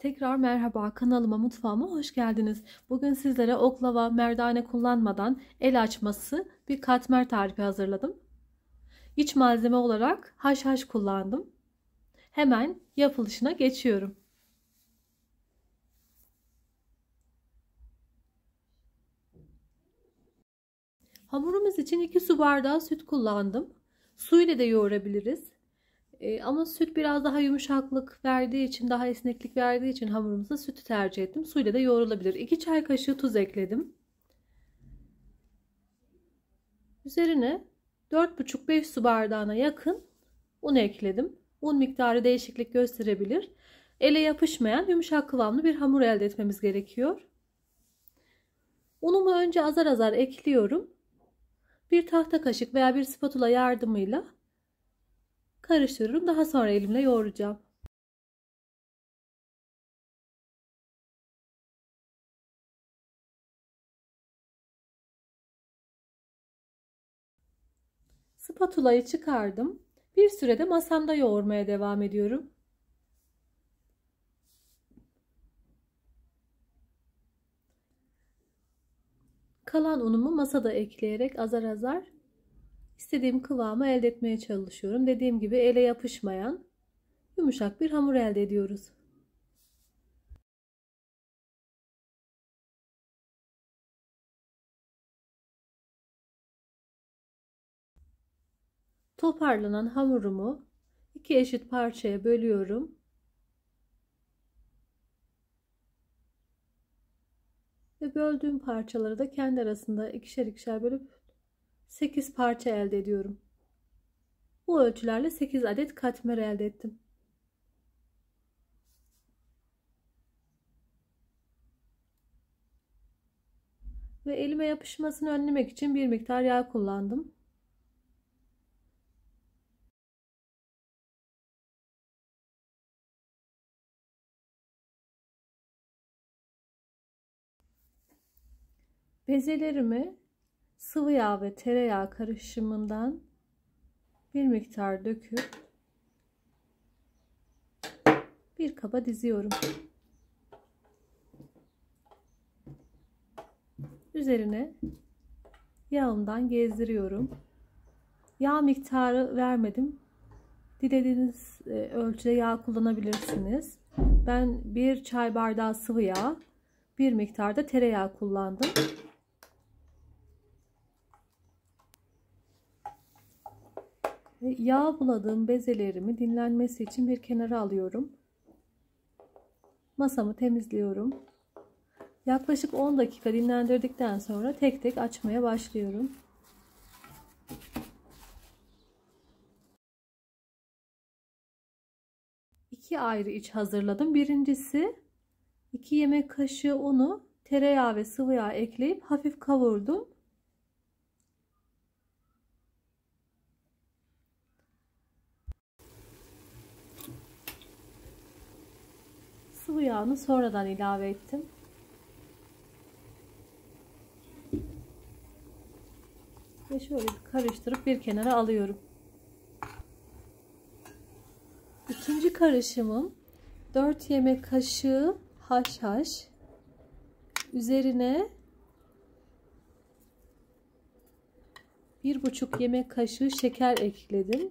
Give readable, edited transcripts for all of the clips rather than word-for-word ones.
Tekrar merhaba, kanalıma, mutfağıma hoş geldiniz. Bugün sizlere oklava, merdane kullanmadan el açması bir katmer tarifi hazırladım. İç malzeme olarak haşhaş kullandım. Hemen yapılışına geçiyorum. Hamurumuz için 2 su bardağı süt kullandım. Su ile de yoğurabiliriz. Ama süt biraz daha yumuşaklık verdiği için, daha esneklik verdiği için hamurumuza sütü tercih ettim. Suyla da yoğrulabilir. 2 çay kaşığı tuz ekledim. Üzerine 4,5-5 su bardağına yakın un ekledim. Un miktarı değişiklik gösterebilir. Ele yapışmayan yumuşak kıvamlı bir hamur elde etmemiz gerekiyor. Unumu önce azar azar ekliyorum. Bir tahta kaşık veya bir spatula yardımıyla karıştırıyorum. Daha sonra elimle yoğuracağım. Spatulayı çıkardım. Bir sürede masamda yoğurmaya devam ediyorum. Kalan unumu masada ekleyerek azar azar istediğim kıvamı elde etmeye çalışıyorum. Dediğim gibi ele yapışmayan yumuşak bir hamur elde ediyoruz. Toparlanan hamurumu 2 eşit parçaya bölüyorum. Ve böldüğüm parçaları da kendi arasında ikişer ikişer bölüp 8 parça elde ediyorum. Bu ölçülerle 8 adet katmer elde ettim. Ve elime yapışmasını önlemek için bir miktar yağ kullandım. Bezelerimi sıvı yağ ve tereyağı karışımından bir miktar döküp bir kaba diziyorum. Üzerine yağımdan gezdiriyorum. Yağ miktarı vermedim. Dilediğiniz ölçüde yağ kullanabilirsiniz. Ben 1 çay bardağı sıvı yağ, bir miktar da tereyağı kullandım. Yağ buladığım bezelerimi dinlenmesi için bir kenara alıyorum. Masamı temizliyorum. Yaklaşık 10 dakika dinlendirdikten sonra tek tek açmaya başlıyorum. İki ayrı iç hazırladım. Birincisi 2 yemek kaşığı unu tereyağı ve sıvı yağ ekleyip hafif kavurdum. Sıvı yağını sonradan ilave ettim. Ve şöyle karıştırıp bir kenara alıyorum. İkinci karışımım 4 yemek kaşığı haşhaş. Üzerine 1,5 yemek kaşığı şeker ekledim.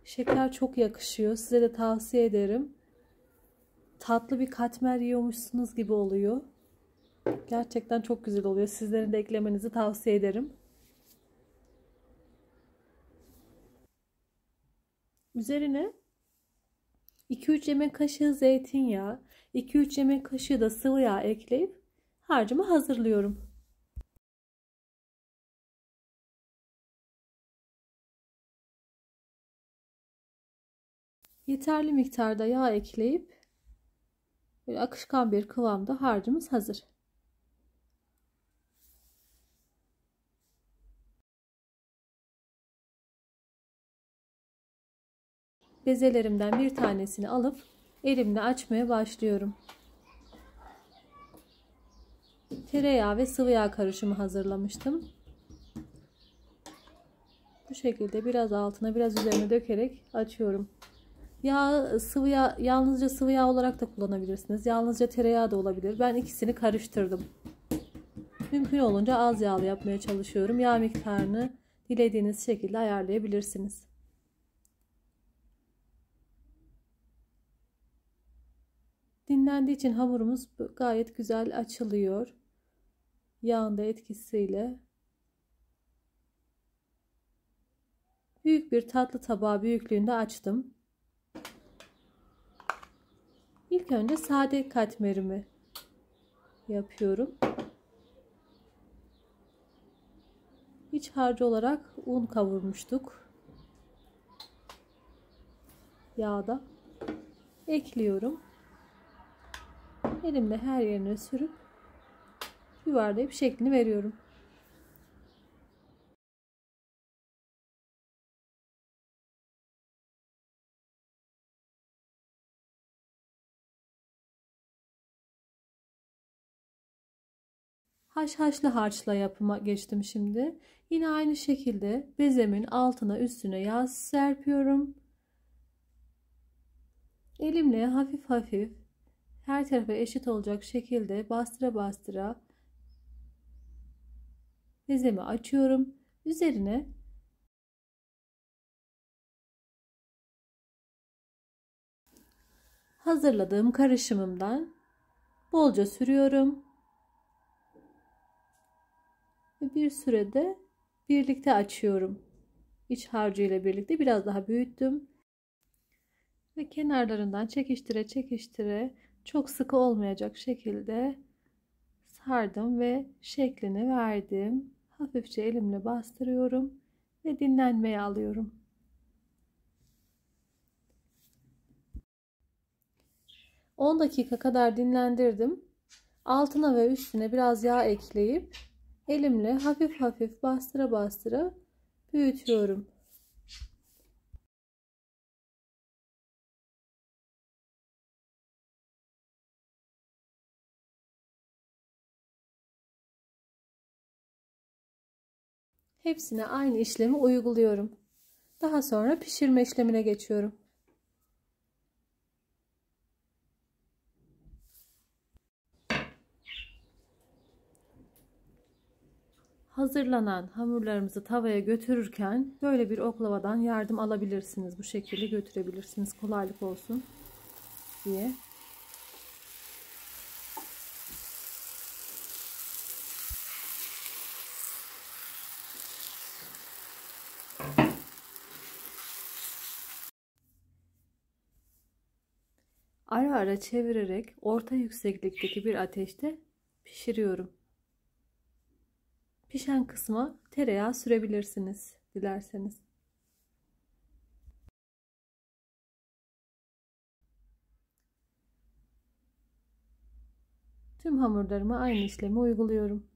Şeker çok yakışıyor. Size de tavsiye ederim. Tatlı bir katmer yiyormuşsunuz gibi oluyor. Gerçekten çok güzel oluyor. Sizlerin de eklemenizi tavsiye ederim. Üzerine 2-3 yemek kaşığı zeytinyağı, 2-3 yemek kaşığı da sıvı yağ ekleyip harcımı hazırlıyorum. Yeterli miktarda yağ ekleyip böyle akışkan bir kıvamda harcımız hazır. Bezelerimden bir tanesini alıp elimle açmaya başlıyorum. Tereyağı ve sıvı yağ karışımı hazırlamıştım. Bu şekilde biraz altına biraz üzerine dökerek açıyorum. Yağ, sıvı yağ, yalnızca sıvı yağ olarak da kullanabilirsiniz. Yalnızca tereyağı da olabilir. Ben ikisini karıştırdım. Mümkün olunca az yağlı yapmaya çalışıyorum. Yağ miktarını dilediğiniz şekilde ayarlayabilirsiniz. Dinlendiği için hamurumuz gayet güzel açılıyor. Yağın da etkisiyle. Büyük bir tatlı tabağı büyüklüğünde açtım. İlk önce sade katmerimi yapıyorum. İç harcı olarak un kavurmuştuk. Yağda ekliyorum. Elimle her yerine sürüp yuvarlayıp şeklini veriyorum. Haşhaşlı harçla yapıma geçtim şimdi. Yine aynı şekilde bezemin altına üstüne yağ serpiyorum. Elimle hafif hafif her tarafa eşit olacak şekilde bastıra bastıra bezemi açıyorum. Üzerine hazırladığım karışımımdan bolca sürüyorum. Ve bir sürede birlikte açıyorum. İç harcı ile birlikte biraz daha büyüttüm. Ve kenarlarından çekiştire çekiştire çok sıkı olmayacak şekilde sardım ve şeklini verdim. Hafifçe elimle bastırıyorum ve dinlenmeye alıyorum. On dakika kadar dinlendirdim. Altına ve üstüne biraz yağ ekleyip elimle hafif hafif bastıra bastıra büyütüyorum. Hepsine aynı işlemi uyguluyorum. Daha sonra pişirme işlemine geçiyorum. Hazırlanan hamurlarımızı tavaya götürürken böyle bir oklavadan yardım alabilirsiniz. Bu şekilde götürebilirsiniz. Kolaylık olsun diye. Ara ara çevirerek orta yükseklikteki bir ateşte pişiriyorum. Pişen kısma tereyağı sürebilirsiniz dilerseniz. Tüm hamurlarıma aynı işlemi uyguluyorum.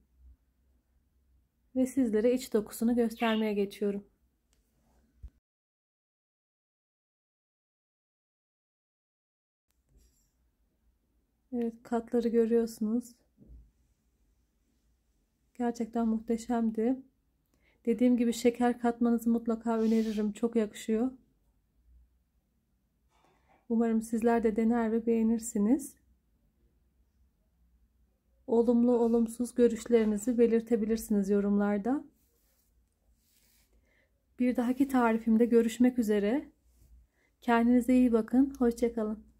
Ve sizlere iç dokusunu göstermeye geçiyorum. Evet, katları görüyorsunuz. Gerçekten muhteşemdi. Dediğim gibi şeker katmanızı mutlaka öneririm. Çok yakışıyor. Umarım sizler de dener ve beğenirsiniz. Olumlu, olumsuz görüşlerinizi belirtebilirsiniz yorumlarda. Bir dahaki tarifimde görüşmek üzere. Kendinize iyi bakın. Hoşça kalın.